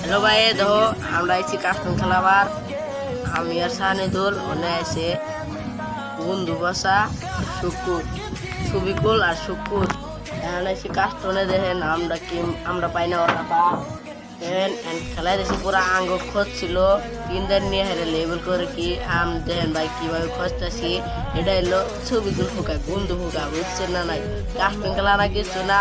Hello ভাই, দেখো আমরা আইছি কাস্টম খেলাবার। আমি আর সানিদুল ওনে আইছে বন্ধু বসা শুকুর ছবিকুল আর শুকুর এখন আইছি কাস্টনে। দেখেন আমরা কি আমরা পাই না ওরা পা দেখেন খেলায় দেখছি পুরা আঙ্গ খোঁজ ছিল 3 দিন নিয়ে হেরে লেবেল করে কি আম দেখেন ভাই কিভাবে খোঁজতেছি। এটা এলো ছবিকুল ফুকা বন্ধু ফুকা, বুঝছেন না? নাই কাস্টম খেলা না কিছু না,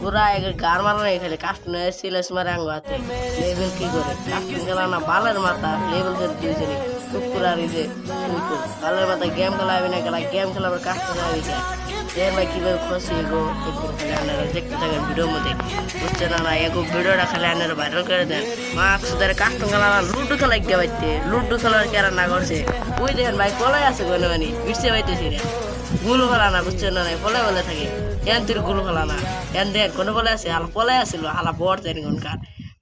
পুরা গার মারা নাই, খালি কাস্টনে সিলেস মারে আঙ্গ হাতে লেবেল কি করে কাস্টম খেলা না। বালের মাথা লেবেল করে দিয়েছে কুকুরারি যে বালের মাথা গেম খেলাবি না, খেলা গেম খেলাবার কাস্টম খেলাবি কে দেখ ভাই কিভাবে খুশি গো। খালি আপনারা দেখতে থাকেন ভিডিওর মধ্যে, বুঝছেন না? এগো ভিডিওটা খালি আপনারা ভাইরাল করে দেন। মাছ সুদের কাস্টম খেলা না, লুডু খেলা গিয়ে বাইতে লুডু খেলার কেরা না করছে ওই দেখেন ভাই পলাই আছে কোনো মানে বিরছে পাইতেছি রে। গুলো খেলা না, বুঝছেন না? পলে বলে থাকে এন তুই গুলো খেলা না, এন দেখ কোনো বলে আছে হালা পলাই আসছিল হালা বট জানি কোনকার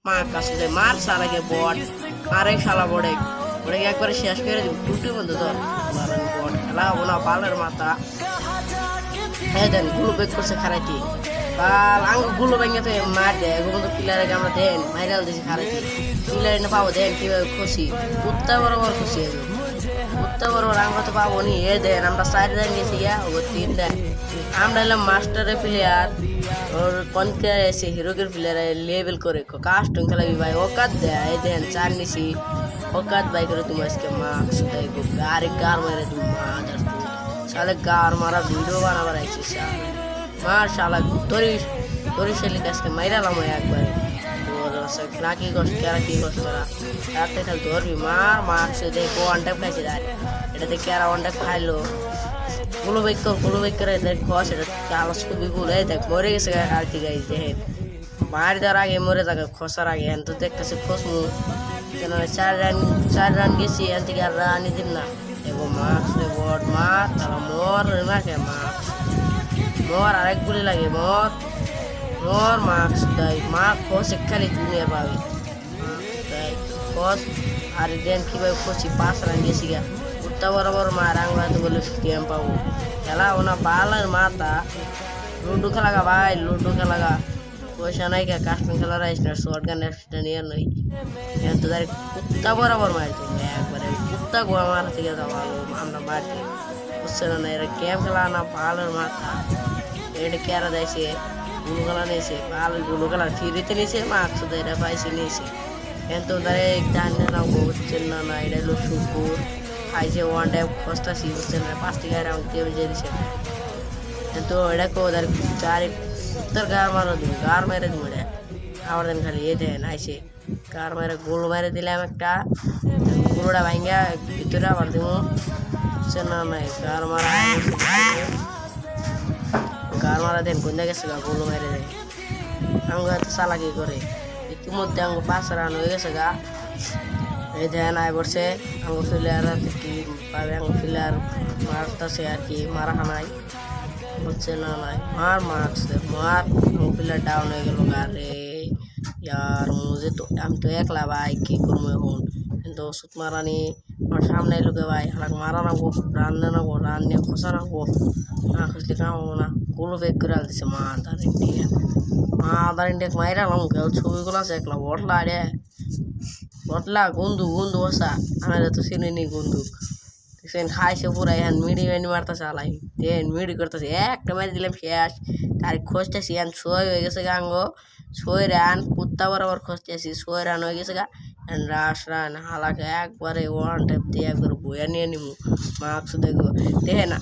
মা কাছে মার সারাকে বট মারে শালা বড়ে ওরে একবারে শেষ করে দিব টুটি বন্ধু ধর বট খেলা হবো না। বালের মাথা হ্যাঁ দেন গুলো বেগ করছে খারাইতি বাল আঙ্গ গুলো ভেঙে তো মার দেয় এগুলো তো পিলারে আমরা দেন ভাইরাল দিয়েছি খারাইতি পিলারে না পাবো দেন কিভাবে খুশি কুত্তা বরাবর খুশি হবে কুত্তা বরাবর আমরা তো পাবো নি। এ দেন আমরা 4 দিন গেছি গিয়া ও 3 দিন আমরা এলাম মাস্টারের প্লেয়ার ওর পঞ্চায়েত এসে হিরোকের প্লেয়ার লেভেল করে কাস্টম খেলাবি ভাই ওকাত দেয়। এই দেন 4 নিছি ওকাত ভাই করে তুমি আজকে মার্কস দেয় আরে গার মেরে তুমি মাদার সালে গার মারা ভিডিও বানাবার আইছি মার শালা তোর শালি আজকে মাইরালাম একবারে তোর কি কষ্ট কেরা কি কষ্ট রাতে খালি ধরবি মার মার্কস দেখ ওয়ান টাইপ খাইছে এটাতে কেরা ওয়ান টাইপ খাইলো গুলো বাইক করে দেখ খস এটা কালো ছবি গুলো দেখ মরে গেছে আর কি গাইছে দেখেন মারি দেওয়ার আগে মরে থাকে খসার আগে এখন তো দেখতেছে খসমু কেন 4 রান গেছি এখান থেকে আর রানই দিন না এগো মার্কস বট মার তারা মর না কে মার্কস মর আরেক গুলি লাগে মর মার্কস দেয় মা খস খালি দুনিয়া পাবি দেয় খস আর দেন কিভাবে খসি 5 রান গেছি গা কুত্তা বরাবর মার আংলাতে বলে গেম পাবো খেলা ওনা বালের মাথা লুডু খেলা গা ভাই লুডু খেলা গা পয়সা নাই কে কাস্টম খেলার আইস না শর্ট গান নিয়ে নই এখন তো কুত্তা বরাবর মারছি একবারে কুত্তা গোয়া মার থেকে যাওয়া আমরা মারছি বুঝছেন না? এরা গেম খেলা না বালের মাথা এটা কেরা দিয়েছে গুলো খেলা নিয়েছে বাল গুলো খেলা ফিরিতে নিয়েছে মার্কস এটা পাইছে নিয়েছে এখন তো জানে না বুঝছেন না এটা হলো শুকুর খাইছে ওয়ান টাইম খসটাছি বুঝছেন না 5 টাকা রাউন্ড দিয়ে দিয়েছে তো এটা কো ওদের উত্তর গার মেরে দিব আমার দেন খালি এ দেন আইসে গার মেরে গোল মেরে দিলাম একটা গুলোটা ভাঙ্গা ভিতরে আবার দিব বুঝছেন না? নাই গার মারা দেন কোন গেছে গা গোল মেরে দেয় আঙ্গ এত চালাকি করে ইতিমধ্যে আঙ্গ 5 রান হয়ে গেছে গা। এই দেন আয় পড়ছে আঙ্গ প্লেয়ার কি পাবে আঙ্গ প্লেয়ার মারতেছে আর কি মারা নাই বুঝছে না? নাই মার মার্কস মার প্লেয়ার ডাউন হয়ে গেল গারে यार मुझे तो আমি তো একলা ভাই কি করবো এখন কিন্তু ওষুধ মারানি আমার সামনে লোকে ভাই হালাক মারা নাবো রান্না নাবো রান্না খসা নাবো না খসলে কামাবো না গুলো বেগ করে আলতেছে মাদার ইন্ডিয়া মাইরালাম ছবিগুলো আছে একলা বটলা গন্ধু বসা আমার তো চিনি নি বন্দুক দেখছেন খাইছে পুরা এখন মিডি মারতেছে আলাই দেন মিডি করতেছে একটা মারি দিলাম শেষ তার খোঁজতেছি এখন 6 হয়ে গেছে গাঙ্গ 6 রান কুত্তা বরাবর খোঁজতেছি 6 রান হয়ে গেছে গা রান হালাকে একবারে ওয়ান টাইপ দিয়ে একবার বইয়া নিয়ে নিবো মার্কস দেখবো দেখে না।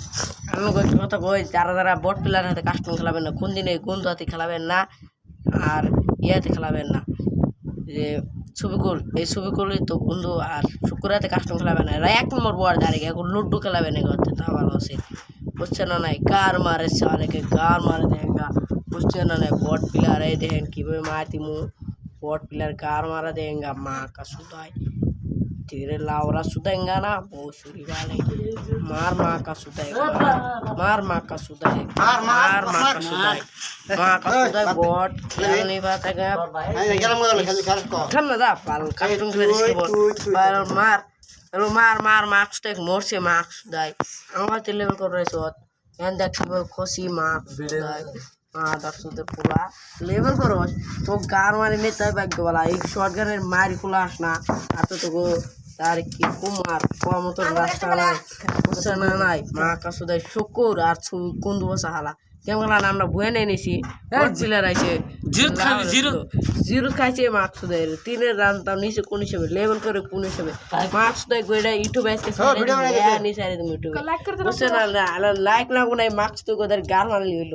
আমি একটা কথা কই যারা বট প্লেয়ার হাতে কাস্টম খেলাবেন না কোন দিন এই গন্ধু হাতে খেলাবেন না আর ইয়াতে খেলাবেন না যে এই ছবিগুলি তো বন্ধু আর শুক্রবারে কাস্টম খেলাবেন না এরা 1 নম্বর বোয়ার দাঁড়িয়ে এখন লুডু খেলাবেন এগোতে তা ভালো আছে বুঝছেন না? নাই গার মারে সালেকে গার মারে দেগা বুঝছেন না? নাই বট প্লেয়ার এই দেখেন কিভাবে মারতি মু বট প্লেয়ার গার मारा देगा माँ का सुधाई धीरे लावरा सुधाएगा ना भोसुरी वाले मार माँ का सुधाई मार माँ का सुधाई मार माँ का सुधाई बॉट खेल नहीं पाता क्या ठंडा था पाल काटूं फिर इसके बाद मार हेलो मार मार मार्क्स टेक मोर से मार्क्स दाई अंगा तेलेवल कर रहे सोत यहाँ देख खुशी मार्क्स दाई দর্শকদের পোলা লেভেল করো তো গান মারি নেতাই ভাগ্য বলা এই শর্ট গানের মারি খোলা আস না আর তো তোকে তার কি কুমার কোয়া মতন রাস্তা নাই বুঝছে না নাই মা কাসুদাই শুকুর আর কুন্দু বসা হালা কেমন আমরা বয়ে নিয়ে নিছি প্লেয়ার আছে জিরো খাইছে মাকসুদের 3 রান তার নিচে কোন হিসেবে লেভেল করে কোন হিসেবে মাকসুদাই গোয়েটা ইউটিউবে আজকে নিচে তুমি ইউটিউবে বুঝছে না লাইক না কোন মাকসুদ গোদের গান মারলি হইলো